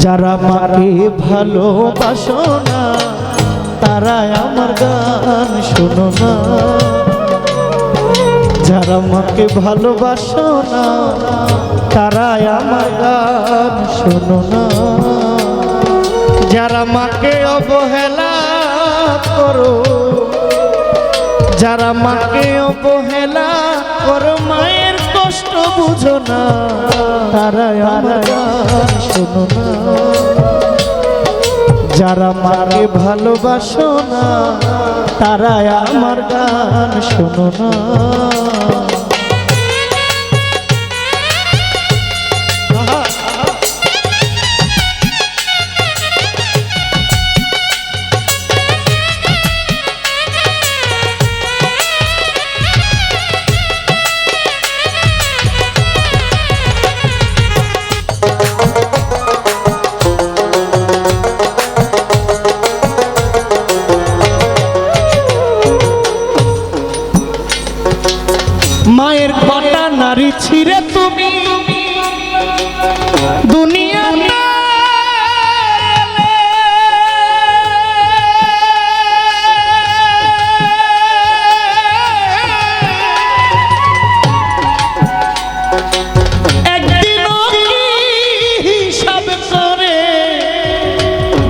যারা মাকে ভালোবাসো না তারা আমার গান শোনো না। যারা মাকে ভালোবাসো না তারা আমার গান শোনো না। যারা মাকে অবহেলা করো, যারা মাকে অবহেলা করো, মায়ের কষ্ট বুঝো না, তারা আমার গান শোনো না। যারা মাকে ভালোবাসো না তারা আমার গান শোনো না। মায়ের কটা নারী ছিঁড়ে তুমি দুনিয়া একদিনও হিসাব করে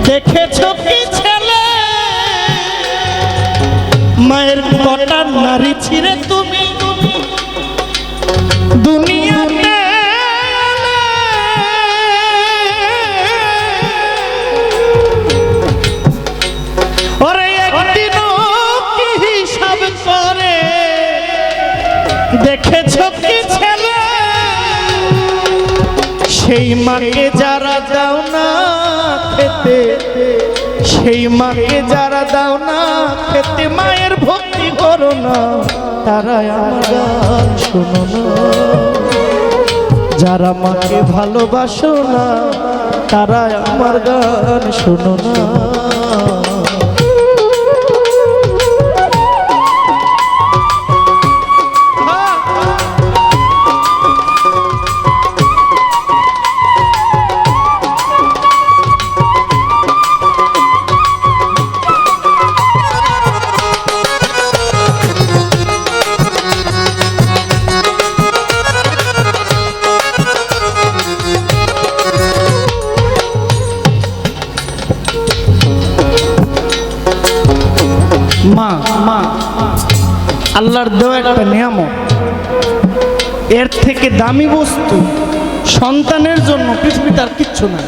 দেখেছ কি ছেলে? মায়ের কটা নারী ছিঁড়ে তুমি দুনিয়াতে ওরে একদিনও কি হিসাব করে দেখেছ কি ছেলে? সেই মাকে যারা দাও না খেতে, সেই মাকে যারা দাও না খেতে, মায়ের ভক্তি করো না, তারা আমার গান শোনো না। যারা মাকে ভালোবাসো না তারা আমার গান শোনো না। মা মা আল্লাহর দেওয়া একটা নিয়ামত, এর থেকে দামি বস্তু সন্তানের জন্য পৃথিবীতে আর কিচ্ছু না।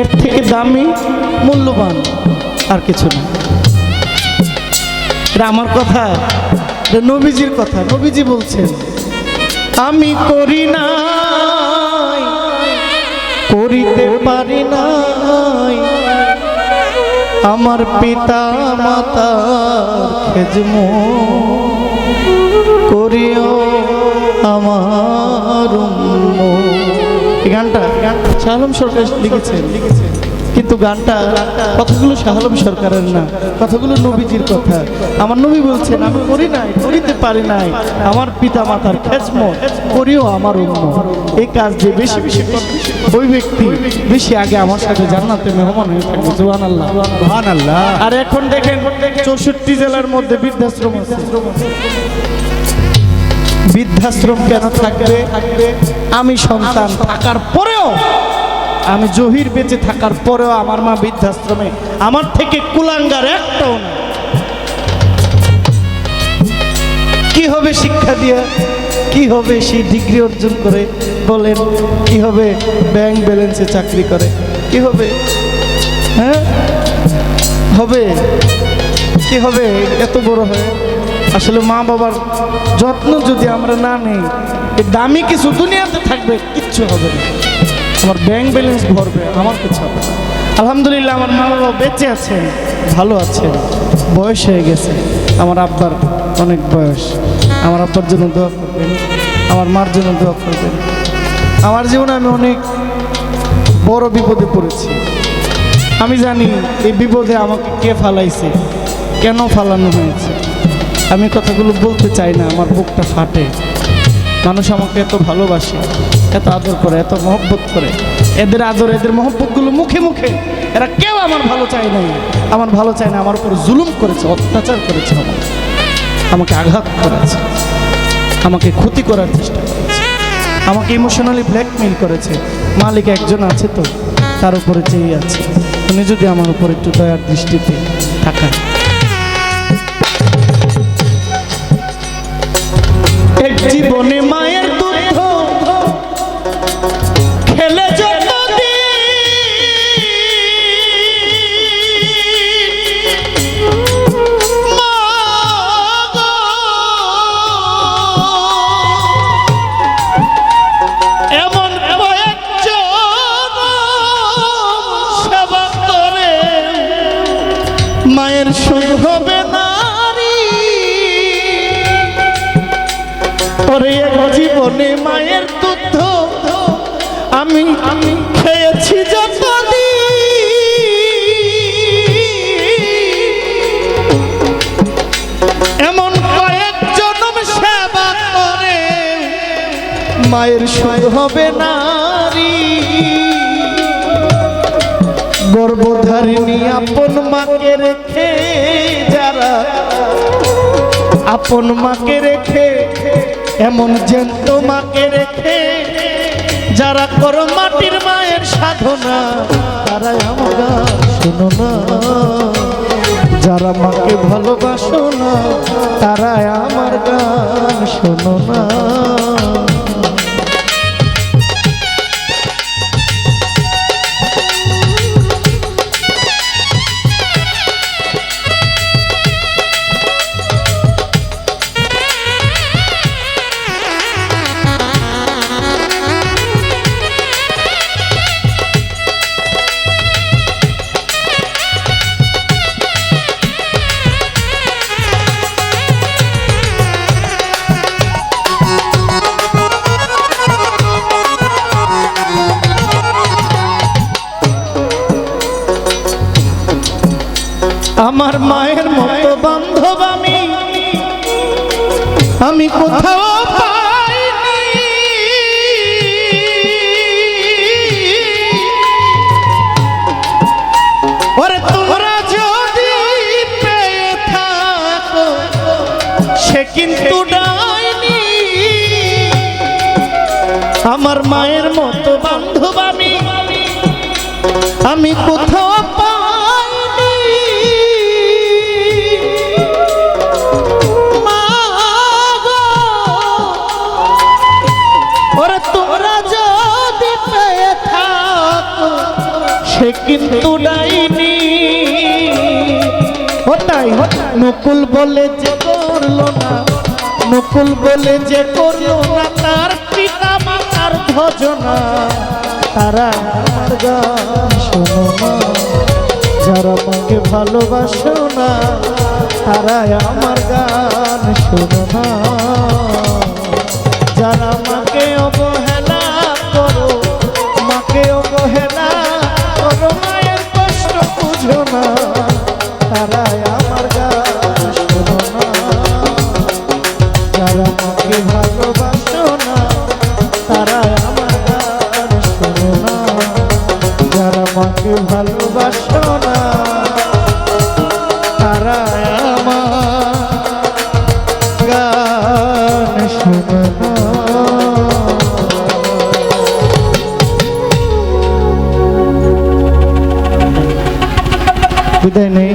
এর থেকে দামি মূল্যবান আর কিছু না। এটা আমার কথা, এটা নবীজির কথা। নবীজি বলছেন, আমি করি নাই, করিতে পারি নাই, আমার পিতা মাতা খেজমো করিও আমার এই গানটা শাহ আলম সরকার লিখেছেন, কিন্তু গানটা কথাগুলো শাহ আলম সরকারের না, কথাগুলো নবীজির কথা। আমার নবী বলছেন, আমি করি নাই, করিতে পারি নাই, আমার পিতা মাতার খেজমত করিও আমার উম্মত। এই কাজ যে বেশি বেশি ওই ব্যক্তি বেশি আগে আমার সাথে জান্নাতে মেহমান হয়ে থাকবে। সুবহানাল্লাহ, সুবহানাল্লাহ। আর এখন দেখেন 64 জেলার মধ্যে বৃদ্ধাশ্রম আছে। বৃদ্ধাশ্রম কেন থাকবে? আমি সন্তান থাকার পরেও, আমি জহির বেঁচে থাকার পরেও আমার মা বৃদ্ধাশ্রমে, আমার থেকে কুলাঙ্গার একটাও না। কি হবে শিক্ষা দিয়ে? কি হবে সেই ডিগ্রি অর্জন করে? বলেন কি হবে? ব্যাংক ব্যালেন্সে চাকরি করে কি হবে? হ্যাঁ হবে কি হবে? এত বড় হয়ে আসলে মা বাবার যত্ন যদি আমরা না নেই, দামি কিছু দুনিয়াতে থাকবে, কিচ্ছু হবে না। আমার ব্যাংক ব্যালেন্স ভরবে, আমার কিছু হবে না। আলহামদুলিল্লাহ আমার মা বাবা বেঁচে আছেন, ভালো আছেন, বয়স হয়ে গেছে। আমার আব্বার অনেক বয়স। আমার আব্বার জন্য দোয়া করবেন, আমার মার জন্য দোয়া করবেন। আমার জীবনে আমি অনেক বড় বিপদে পড়েছি। আমি জানি এই বিপদে আমাকে কে ফালাইছে, কেন ফালানো হয়েছে। আমি কথাগুলো বলতে চাই না, আমার বুকটা ফাটে। মানুষ আমাকে এত ভালোবাসে, এত আদর করে, এত মহব্বত করে, এদের আদর এদের মহব্বতগুলো মুখে মুখে, এরা কেউ আমার ভালো চায় নাই, আমার ভালো চায় না, আমার উপর জুলুম করেছে, অত্যাচার করেছে, আমাকে আঘাত করেছে, আমাকে ক্ষতি করার চেষ্টা করেছে, আমাকে ইমোশনালি ব্ল্যাকমেইল করেছে। মালিক একজন আছে তো, তার উপরে চেয়ে আছে, উনি যদি আমার উপর একটু দয়ার দৃষ্টিতে তাকায়। এক জীবনে মায়ের দুধ খেলে মায়ের সুখ হবে নারী, ওরে এক জীবনে মায়ের দুধ আমি খেয়েছি এমন কয়েক জনম সেবা করে মায়ের সুখ হবে নারী। গর্ভধারিণী আপন মাকে রেখে, যারা আপন মাকে রেখে, এমন জ্যান্ত মাকে রেখে যারা কর মাটির মায়ের সাধনা, তারা আমার গান শোনো না। যারা মাকে ভালোবাসো না, তারা আমার গান শোনো না। আমার মায়ের মতো বান্ধব আমি কোথাও পাইনি। ওরে তোমরা যদি পেয়ে থাকো সে কিন্তু ডাইনি। আমার মায়ের মতো বান্ধব আমি কোথাও কিন্তু ডাইনি। ওটাই নকুল বলে যে করলো না, নকুল বলে যে করলো না তার পিতা মাতার ভজনা, তারা আমার গান শোনো না। যারা মাকে ভালোবাসো না, তারা আমার গান শোনো না। যারা মাকে অবহেলা করো, মাকে অবহেলা করো, মায়ের কষ্ট বুঝো না, তারা আমার গান শোনো না। যারা মাকে ভালোবাসো না, তারা আমার গান শোনো না। যারা মাকে ভালোবাসো না, তারা আমার গান শোনো না। বিদায় নেই।